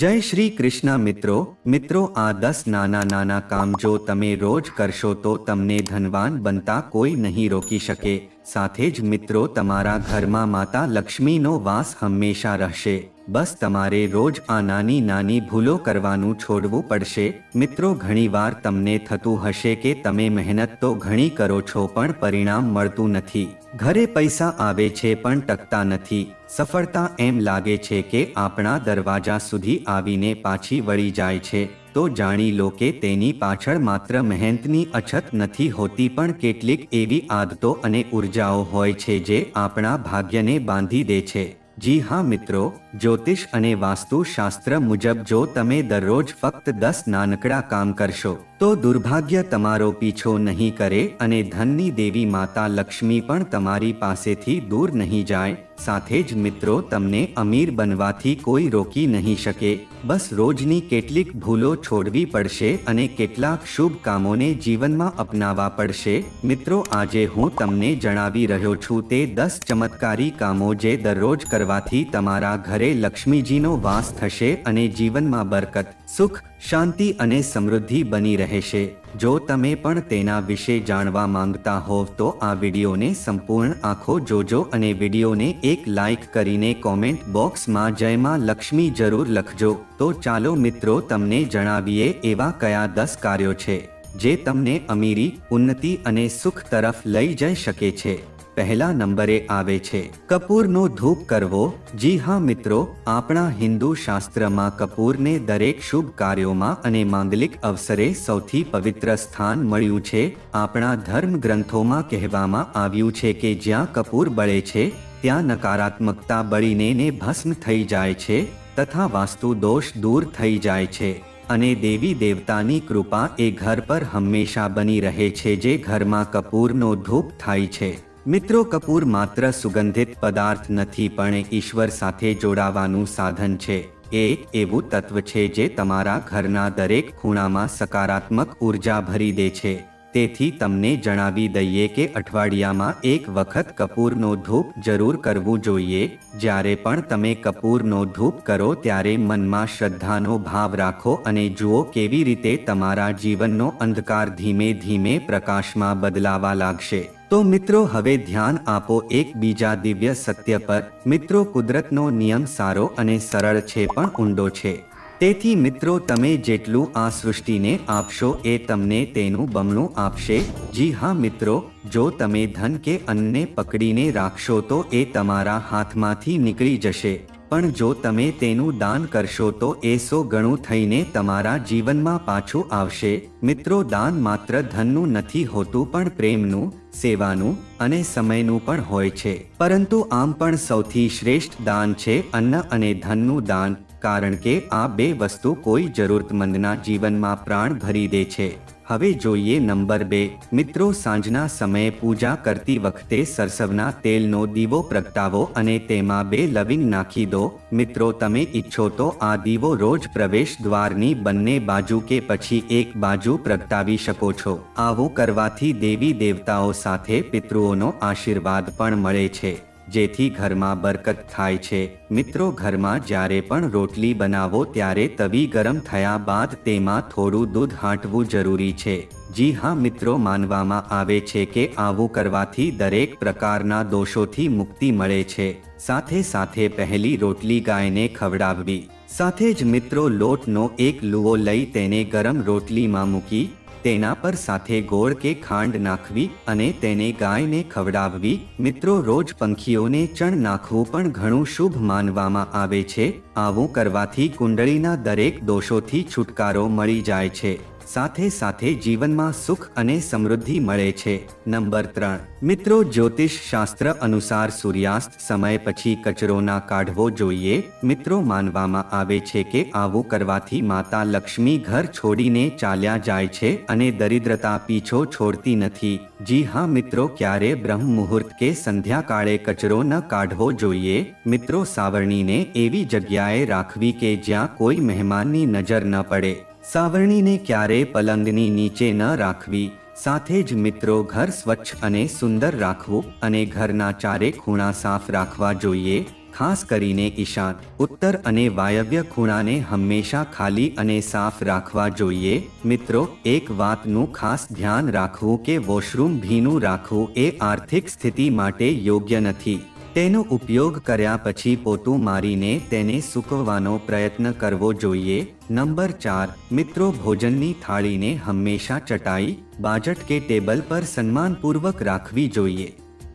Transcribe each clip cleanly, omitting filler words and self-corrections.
જય શ્રી કૃષ્ણ મિત્રો આ 10 નાના નાના કામ જો તમે રોજ કરશો તો તમને ધનવાન બનતા કોઈ નહીં રોકી શકે। સાથે જ મિત્રો તમારા ઘરમાં માતા લક્ષ્મીનો વાસ હંમેશા રહેશે। બસ તમારે રોજ આ નાની નાની ભૂલો કરવાનું છોડવું પડશે। મિત્રો ઘણીવાર તમને થતું હશે કે તમે મહેનત તો ઘણી કરો છો પણ પરિણામ મળતું નથી। ઘરે પૈસા આવે છે પણ ટકતા નથી। સફળતા એમ લાગે છે કે આપણા દરવાજા સુધી આવીને પાછી વળી જાય છે। તો જાણી લો કે તેની પાછળ માત્ર મહેનતની અછત નથી હોતી પણ કેટલીક એવી આદતો અને ઉર્જાઓ હોય છે જે આપણા ભાગ્યને બાંધી દે છે। જી હા મિત્રો, જ્યોતિષ અને વાસ્તુ શાસ્ત્ર મુજબ જો તમે દરરોજ ફક્ત 10 નાનકડા કામ કરશો તો દુર્ભાગ્ય તમારો પીછો નહીં કરે અને ધનની દેવી માતા લક્ષ્મી પણ તમારી પાસેથી દૂર નહીં જાય। સાથે જ મિત્રો તમને અમીર બનવાથી કોઈ રોકી નહીં શકે। બસ રોજની કેટલીક ભૂલો છોડવી પડશે અને કેટલાક શુભ કામોને જીવનમાં અપનાવવા પડશે। મિત્રો આજે હું તમને જણાવી રહ્યો છું તે 10 ચમત્કારી કામો જે દરરોજ કરવાથી તમારા ઘરે લક્ષ્મીજીનો વાસ થશે અને જીવનમાં બરકત, સુખ, શાંતિ અને સમૃદ્ધિ બની રહેશે। જો તમે પણ તેના વિશે જાણવા માંગતા હોવ તો આ વિડીયોને સંપૂર્ણ આખો જોજો અને વિડીયોને એક લાઈક કરીને કોમેન્ટ બોક્સમાં જય માં લક્ષ્મી જરૂર લખજો। તો ચાલો મિત્રો તમને જણાવીએ એવા કયા 10 કાર્યો છે જે તમને અમીરી, ઉન્નતિ અને સુખ તરફ લઈ જઈ શકે છે। પહેલા નંબરે આવે છે કપૂરનો ધૂપ કરવો। જી હા મિત્રો, આપણા હિન્દુ શાસ્ત્રમાં કપૂરને દરેક શુભ કાર્યોમાં અને માંગલિક અવસરે સૌથી પવિત્ર સ્થાન મળ્યું છે। આપણા ધર્મ ગ્રંથોમાં કહેવામાં આવ્યું છે કે જ્યાં કપૂર બળે છે ત્યાં નકારાત્મકતા બળીને ભસ્મ થઈ જાય છે તથા વાસ્તુ દોષ દૂર થઈ જાય છે અને દેવી દેવતાની કૃપા એ ઘર પર હંમેશા બની રહે છે જે ઘરમાં કપૂરનો ધૂપ થાય છે। મિત્રો કપૂર માત્ર સુગંધિત પદાર્થ નથી પણ ઈશ્વર સાથે જોડાવાનું સાધન છે। એ એક એવું તત્વ છે જે તમારા ઘરના દરેક ખૂણામાં સકારાત્મક ઉર્જા ભરી દે છે। તેથી તમને જણાવી દઈએ કે અઠવાડિયામાં એક વખત કપૂરનો ધૂપ જરૂર કરવું જોઈએ। જ્યારે પણ તમે કપૂરનો ધૂપ કરો ત્યારે મનમાં શ્રદ્ધાનો ભાવ રાખો અને જુઓ કેવી રીતે તમારા જીવનનો અંધકાર ધીમે ધીમે પ્રકાશમાં બદલાવા લાગશે। તો મિત્રો હવે ધ્યાન આપો એક બીજા દિવ્ય સત્ય પર। મિત્રો કુદરતનો નિયમ સારો અને સરળ છે પણ ઊંડો છે। તેથી મિત્રો તમે જેટલું આ સૃષ્ટિને આપશો એ તમને તેનું બમણું આપશે। જી હા મિત્રો, જો તમે ધન કે અન્નને પકડીને રાખશો તો એ તમારા હાથમાંથી નીકળી જશે પણ જો તમે તેનું દાન કરશો તો એ 100 ગણું થઈને તમારા જીવનમાં પાછું આવશે। મિત્રો દાન માત્ર ધનનું નથી હોતું પણ પ્રેમનું, સેવાનું અને સમયનું પણ હોય છે। પરંતુ આમ પણ સૌથી શ્રેષ્ઠ દાન છે અન્ન અને ધનનું દાન, કારણ કે આ બે વસ્તુ કોઈ જરૂરતમંદના જીવનમાં પ્રાણ ભરી દે છે। હવે જોઈએ નંબર 2। મિત્રો સાંજના સમયે પૂજા કરતી વખતે સરસવના તેલનો દીવો પ્રગટાવો અને તેમાં 2 લવિંગ નાખી દો। મિત્રો તમે ઈચ્છો તો આ દીવો રોજ પ્રવેશ દ્વારની બંને બાજુ કે પછી એક બાજુ પ્રગટાવી શકો છો। આવું કરવાથી દેવી દેવતાઓ સાથે પિતૃઓનો આશીર્વાદ પણ મળે છે જેથી ઘરમાં બરકત થાય છે। મિત્રો ઘરમાં જ્યારે પણ રોટલી બનાવો ત્યારે તવી ગરમ થયા બાદ તેમાં થોડું દૂધ હાંટવું જરૂરી છે। જી હા મિત્રો, માનવામાં આવે છે કે આવું કરવાથી દરેક પ્રકારના દોષોથી મુક્તિ મળે છે। સાથે સાથે પહેલી રોટલી ગાયને ખવડાવવી। સાથે જ મિત્રો લોટનો એક લુવો લઈ તેને ગરમ રોટલીમાં મૂકી તેના પર સાથે ગોળ કે ખાંડ નાખવી અને તેને ગાયને ખવડાવવી। મિત્રો રોજ પંખીઓને ચણ નાખવું પણ ઘણું શુભ માનવામાં આવે છે। આવું કરવાથી કુંડળીના દરેક દોષોથી છુટકારો મળી જાય છે। સાથે સાથે જીવનમાં સુખ અને સમૃદ્ધિ મળે છે। નંબર 3। મિત્રો જ્યોતિષ શાસ્ત્ર અનુસાર સૂર્યાસ્ત સમય પછી કચરો ના કાઢવો જોઈએ। મિત્રો માનવામાં આવે છે કે આવું કરવાથી માતા લક્ષ્મી ઘર છોડીને ચાલ્યા જાય છે અને દરિદ્રતા પીછો છોડતી નથી। જી હા મિત્રો, ક્યારે બ્રહ્મ મુહૂર્ત કે સંધ્યાકાળે કચરો ન કાઢવો જોઈએ। મિત્રો સાવરણીને એવી જગ્યાએ રાખવી કે જ્યાં કોઈ મહેમાનની નજર ન પડે। સાવરણીને ક્યારે પલંગની નીચે ન રાખવી। સાથે જ મિત્રો ઘર સ્વચ્છ અને સુંદર રાખવું અને ઘરના ચારે ખૂણા સાફ રાખવા જોઈએ। ખાસ કરીને ઈશાન, ઉત્તર અને વાયવ્ય ખૂણાને હંમેશા ખાલી અને સાફ રાખવા જોઈએ. મિત્રો, એક વાતનું ખાસ ધ્યાન રાખવું કે વોશરૂમ ભીનું રાખવું એ આર્થિક સ્થિતિ માટે યોગ્ય નથી. તેનો ઉપયોગ કર્યા પછી પોતું મારીને તેને સૂકવવાનો પ્રયત્ન કરવો જોઈએ. નંબર 4, મિત્રો, ભોજનની થાળીને હંમેશા ચટાઈ, બાજટ કે ટેબલ પર સન્માનપૂર્વક રાખવી જોઈએ.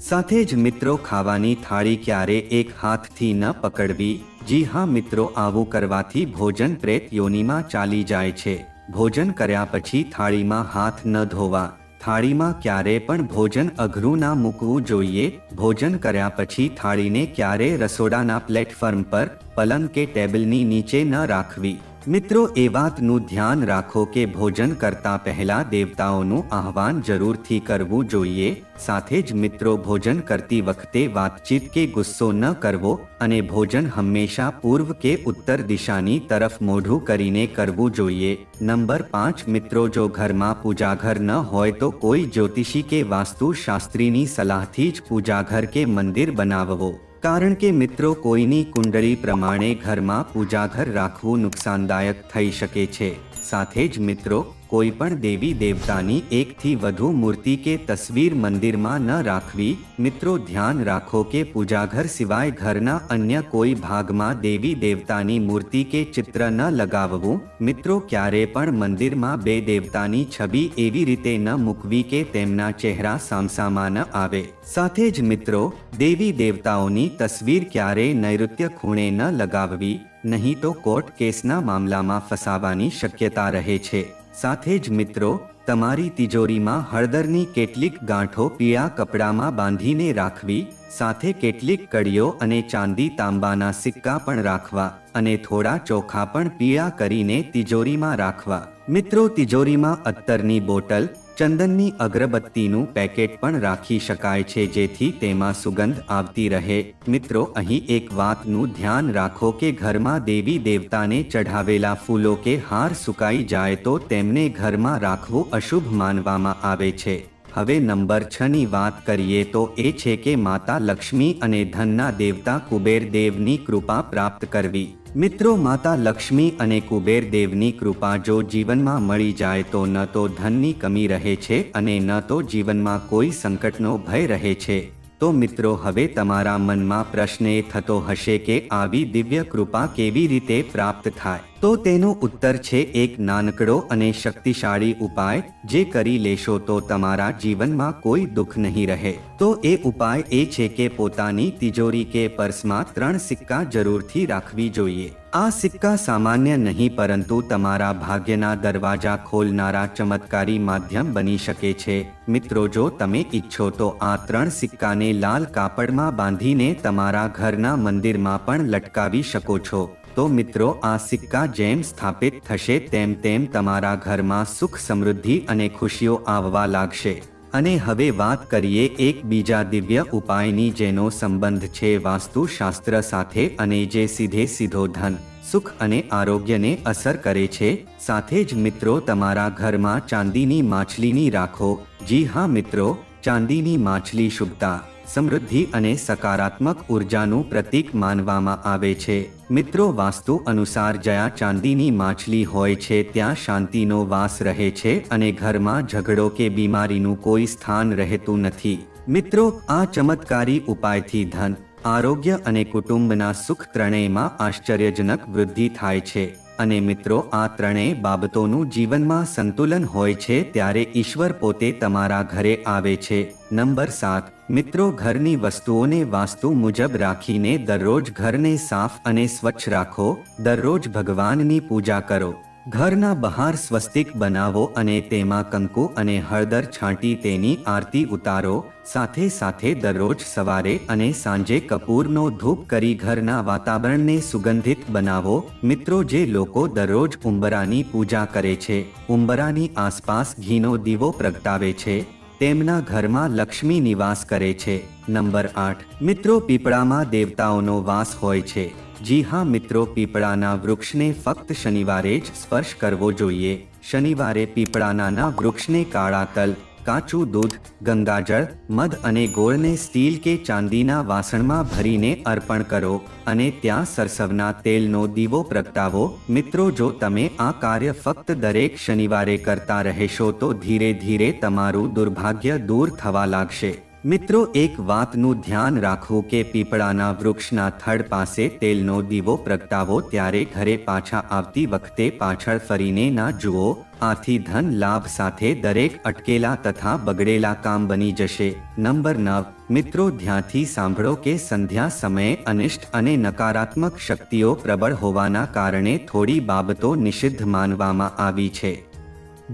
સાથે જ મિત્રો, ખાવાની થાળી ક્યારે એક હાથથી ન પકડવી. જી હા મિત્રો, આવું કરવાથી ભોજન પ્રેત યોનિમાં ચાલી જાય છે. ભોજન કર્યા પછી થાળીમાં હાથ ન ધોવા. થાળીમાં ક્યારે પણ ભોજન અઘરું ના મૂકવું જોઈએ. ભોજન કર્યા પછી થાળીને ક્યારે રસોડાના પ્લેટફોર્મ પર, પલંગ કે ટેબલની નીચે ન રાખવી. મિત્રો, એ વાતનું ધ્યાન રાખો કે ભોજન કરતા પહેલા દેવતાઓનું આહ્વાન જરૂરથી કરવું જોઈએ. સાથે જ મિત્રો, ભોજન કરતી વખતે વાતચીત કે ગુસ્સો ન કરવો અને ભોજન હંમેશા પૂર્વ કે ઉત્તર દિશાની તરફ મોઢું કરીને કરવું જોઈએ. નંબર 5, મિત્રો, જો ઘરમાં પૂજાઘર ન હોય તો કોઈ જ્યોતિષી કે વાસ્તુશાસ્ત્રીની સલાહથી જ પૂજાઘર કે મંદિર બનાવવો. કારણ કે મિત્રો, કોઈની કુંડળી પ્રમાણે ઘરમાં પૂજાઘર રાખવું નુકસાનદાયક થઈ શકે છે. સાથે જ મિત્રો, કોઈ પણ દેવી દેવતાની એકથી વધુ મૂર્તિ કે તસવીર મંદિરમાં ન રાખવી. મિત્રો, ધ્યાન રાખો કે પૂજાઘર સિવાય ઘરના અન્ય કોઈ ભાગમાં દેવી દેવતાની મૂર્તિ કે ચિત્ર ન લગાવવું. મિત્રો, ક્યારે પણ મંદિરમાં બે દેવતાની છબી એવી રીતે ન મૂકવી કે તેમના ચહેરા સામસામા ન આવે. સાથે જ મિત્રો, દેવી દેવતાઓની તસવીર ક્યારેય નૈઋત્ય ખૂણે ન લગાવવી, નહીં તો કોર્ટ કેસના મામલામાં ફસાવાની શક્યતા રહે છે. સાથે જ મિત્રો, તમારી તિજોરીમાં હળદરની કેટલીક ગાંઠો પીળા કપડામાં બાંધીને રાખવી. સાથે કેટલીક કડીઓ અને ચાંદી તાંબાના સિક્કા પણ રાખવા અને થોડા ચોખા પણ પીળા કરીને તિજોરીમાં રાખવા. મિત્રો, તિજોરીમાં અત્તરની બોટલ, ચંદનની અગરબત્તીનું પેકેટ પણ રાખી શકાય છે, જેથી તેમાં સુગંધ આવતી રહે. મિત્રો, અહીં એક વાતનું ધ્યાન રાખો કે ઘરમાં દેવી દેવતાને ચઢાવેલા ફૂલો કે હાર સુકાઈ જાય તો તેમને ઘરમાં રાખવું અશુભ માનવામાં આવે છે. હવે નંબર 6 ની વાત કરીએ તો એ છે કે માતા લક્ષ્મી અને ધનના દેવતા કુબેર દેવની કૃપા પ્રાપ્ત કરવી. મિત્રો, માતા લક્ષ્મી અને કુબેર દેવની કૃપા જો જીવનમાં મળી જાય તો ન તો ધનની કમી રહે છે અને ન તો જીવનમાં કોઈ સંકટનો ભય રહે છે. તો મિત્રો, હવે તમારા મનમાં પ્રશ્ન એ થતો હશે કે આવી દિવ્ય કૃપા કેવી રીતે પ્રાપ્ત થાય? તો તેનો ઉત્તર છે એક નાનકડો અને શક્તિશાળી ઉપાય, જે કરી લેશો તો તમારા જીવનમાં કોઈ દુઃખ નહીં રહે. તો એ ઉપાય એ છે કે પોતાની તિજોરી કે પર્સમાં 3 સિક્કા જરૂરથી રાખવી જોઈએ. આ સિક્કા સામાન્ય નહીં પરંતુ તમારા ભાગ્યના દરવાજા ખોલનારા ચમત્કારી માધ્યમ બની શકે છે. મિત્રો, જો તમે ઈચ્છો તો આ 3 સિક્કાને લાલ કાપડમાં બાંધીને તમારા ઘરના મંદિરમાં પણ લટકાવી શકો છો. તો મિત્રો, આ સિક્કા જેમ સ્થાપિત થશે તેમ તેમ તમારા ઘરમાં સુખ, સમૃદ્ધિ અને ખુશીઓ આવવા લાગશે. અને હવે વાત કરીએ એક બીજા દિવ્ય ઉપાયની, જેનો સંબંધ છે વાસ્તુશાસ્ત્ર સાથે અને જે સીધો ધન, સુખ અને આરોગ્યને અસર કરે છે. સાથે જ મિત્રો, તમારા ઘરમાં ચાંદીની માછલીની રાખો. જી હા મિત્રો, ચાંદીની માછલી શુભતા, સમૃદ્ધિ અને સકારાત્મક ઉર્જાનું પ્રતીક માનવામાં આવે છે. મિત્રો, વાસ્તુ અનુસાર જ્યાં ચાંદીની માછલી હોય છે ત્યાં શાંતિનો વાસ રહે છે અને ઘરમાં ઝઘડો કે બીમારીનું કોઈ સ્થાન રહેતું નથી. મિત્રો, આ ચમત્કારી ઉપાયથી ધન, આરોગ્ય અને કુટુંબના સુખ ત્રણેયમાં આશ્ચર્યજનક વૃદ્ધિ થાય છે. અને મિત્રો, આ ત્રણેય બાબતોનું જીવનમાં સંતુલન હોય છે ત્યારે ઈશ્વર પોતે તમારા ઘરે આવે છે. નંબર 7, મિત્રો, ઘરની વસ્તુઓને વાસ્તુ મુજબ રાખીને દરરોજ ઘરને સાફ અને સ્વચ્છ રાખો. દરરોજ ભગવાનની પૂજા કરો. ઘરના બહાર સ્વસ્તિક બનાવો અને તેમાં કંકુ અને હળદર છાંટી તેની આરતી ઉતારો. સાથે સાથે દરરોજ સવારે અને સાંજે કપૂરનો ધૂપ કરી ઘરના વાતાવરણને સુગંધિત બનાવો. મિત્રો, જે લોકો દરરોજ ઉંબરાની પૂજા કરે છે, ઉંબરાની આસપાસ ઘીનો દીવો પ્રગટાવે છે, તેમના ઘરમાં લક્ષ્મી નિવાસ કરે છે. નંબર 8, મિત્રો, પીપળામાં દેવતાઓનો વાસ હોય છે. જી હા મિત્રો, પીપળાના વૃક્ષને ફક્ત શનિવારે જ સ્પર્શ કરવો જોઈએ. શનિવારે પીપળાના વૃક્ષને કાળા તલ, કાચું દૂધ, ગંગાજળ, મધ અને ગોળને સ્ટીલ કે ચાંદીના વાસણમાં ભરીને અર્પણ કરો અને ત્યાં સરસવના તેલનો દીવો પ્રગટાવો. મિત્રો, જો તમે આ કાર્ય ફક્ત દરેક શનિવારે કરતા રહેશો તો ધીરે ધીરે તમારું દુર્ભાગ્ય દૂર થવા લાગશે. મિત્રો, એક વાતનું ધ્યાન રાખવું કે પીપળાના વૃક્ષના થડ પાસે તેલનો દીવો પ્રગટાવો ત્યારે ઘરે પાછા આવતી વખતે પાછળ ફરીને ના જુઓ. આથી ધન લાભ સાથે દરેક અટકેલા તથા બગડેલા કામ બની જશે. નંબર 9. મિત્રો, ધ્યાનથી સાંભળો કે સંધ્યા સમયે અનિષ્ટ અને નકારાત્મક શક્તિઓ પ્રબળ હોવાના કારણે થોડી બાબતો નિષિદ્ધ માનવામાં આવી છે.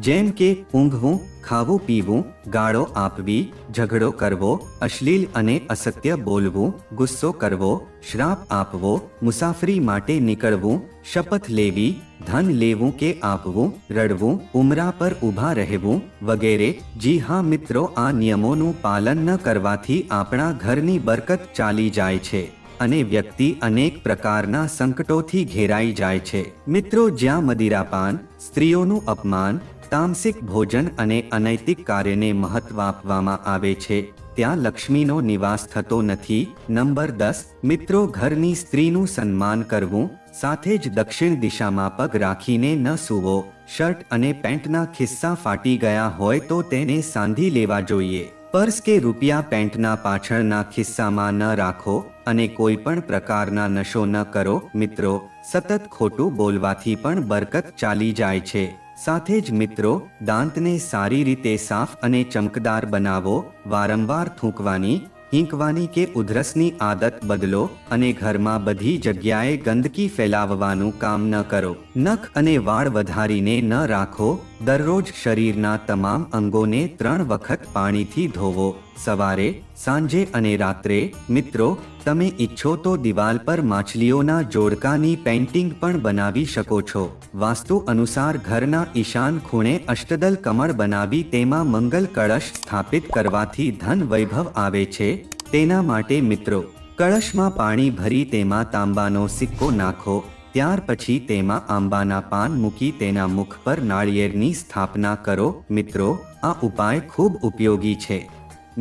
જેમ કે ઊંઘવું, ખાવું પીવું, ગાળો આપવી, ઝઘડો કરવો, અશ્લીલ અને અસત્ય બોલવું, ગુસ્સો કરવો, શ્રાપ આપવો, મુસાફરી માટે નીકળવું, શપથ લેવી, ધન લેવું કે આપવું, રડવું, ઉમરા પર ઊભા રહેવું વગેરે. જી હા મિત્રો, આ નિયમોનું પાલન ન કરવાથી આપણા ઘરની બરકત ચાલી જાય છે અને વ્યક્તિ અનેક પ્રકારના સંકટોથી ઘેરાઈ જાય છે. મિત્રો, જ્યાં મદિરાપાન, સ્ત્રીઓનું અપમાન, તામસિક ભોજન અને અનૈતિક કાર્યને મહત્વ આપવામાં આવે છે ત્યાં લક્ષ્મીનો નિવાસ થતો નથી. નંબર 10. મિત્રો, ઘરની સ્ત્રીનું સન્માન કરવું, સાથે જ દક્ષિણ દિશામાં પગ રાખીને ન સૂવો. શર્ટ અને પેન્ટના ખિસ્સા ફાટી ગયા હોય તો તેને સાંધી લેવા જોઈએ. પર્સ કે રૂપિયા પેન્ટના પાછળના ખિસ્સામાં ન રાખો અને કોઈ પણ પ્રકારના નશો ન કરો. મિત્રો, સતત ખોટું બોલવાથી પણ બરકત ચાલી જાય છે. સાથે જ મિત્રો, દાંતને સારી રીતે સાફ અને ચમકદાર બનાવો. વારંવાર થૂંકવાની, હીંકવાની કે ઉધરસની આદત બદલો અને ઘરમાં બધી જગ્યાએ ગંદકી ફેલાવવાનું કામ ન કરો. નખ અને વાળ વધારીને ન રાખો. દરરોજ શરીરના તમામ અંગોને 3 વખત પાણીથી ધોવો, સવારે, સાંજે અને રાત્રે. મિત્રો, તમે ઈચ્છો તો દિવાલ પર માછલીઓના જોડકાની પેઇન્ટિંગ પણ બનાવી શકો છો. વાસ્તુ અનુસાર ઘરના ઈશાન ખૂણે અષ્ટદલ કમળ બનાવી તેમાં મંગલ કળશ સ્થાપિત કરવાથી ધન વૈભવ આવે છે. તેના માટે મિત્રો, કળશમાં પાણી ભરી તેમાં તાંબાનો સિક્કો નાખો. ત્યાર પછી તેમાં આંબાના પાન મૂકી તેના મુખ પર નાળિયેરની સ્થાપના કરો. મિત્રો, આ ઉપાય ખૂબ ઉપયોગી છે.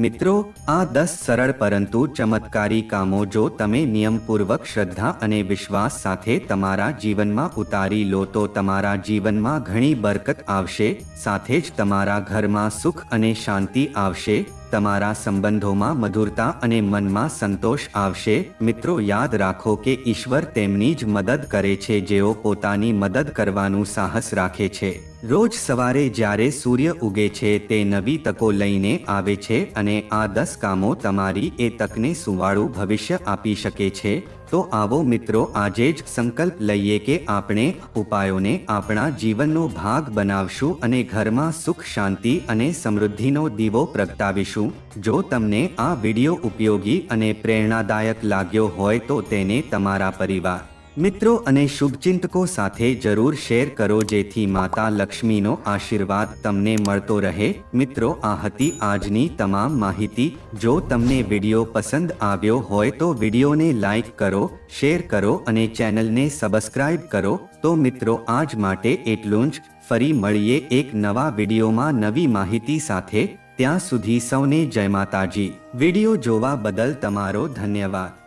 મિત્રો, આ 10 સરળ પરંતુ ચમત્કારી કામો જો તમે નિયમપૂર્વક શ્રદ્ધા અને વિશ્વાસ સાથે તમારા જીવનમાં ઉતારી લો તો તમારા જીવનમાં ઘણી બરકત આવશે. સાથે જ તમારા ઘરમાં સુખ અને શાંતિ આવશે. તમારા સંબંધોમાં મધુરતા અને મનમાં સંતોષ આવશે. મિત્રો, યાદ રાખો કે ઈશ્વર તેમની જ મદદ કરે છે જેઓ પોતાની મદદ કરવાનું સાહસ રાખે છે. રોજ સવારે જ્યારે સૂર્ય ઉગે છે તે નવી તકો લઈને આવે છે અને આ 10 કામો તમારી એ તકને સુવાળું ભવિષ્ય આપી શકે છે. તો આવો મિત્રો, આજે જ સંકલ્પ લઈએ કે આપણે ઉપાયોને આપણા જીવનનો ભાગ બનાવશું અને ઘરમાં સુખ, શાંતિ અને સમૃદ્ધિનો દીવો પ્રગટાવીશું. જો તમને આ વિડિયો ઉપયોગી અને પ્રેરણાદાયક લાગ્યો હોય તો તેને તમારા પરિવાર, મિત્રો અને શુભચિંતકો સાથે જરૂર શેર કરો જેથી માતા લક્ષ્મીનો આશીર્વાદ તમને મળતો રહે. મિત્રો, આ હતી આજની તમામ માહિતી. જો તમને વિડિયો પસંદ આવ્યો હોય તો વિડિયોને લાઈક કરો, શેર કરો અને ચેનલને સબસ્ક્રાઇબ કરો. તો મિત્રો, આજ માટે એટલું જ. ફરી મળીએ એક નવા વિડિયોમાં નવી માહિતી સાથે. ત્યાં સુધી સૌને જય માતાજી. વિડિયો જોવા બદલ તમારો ધન્યવાદ.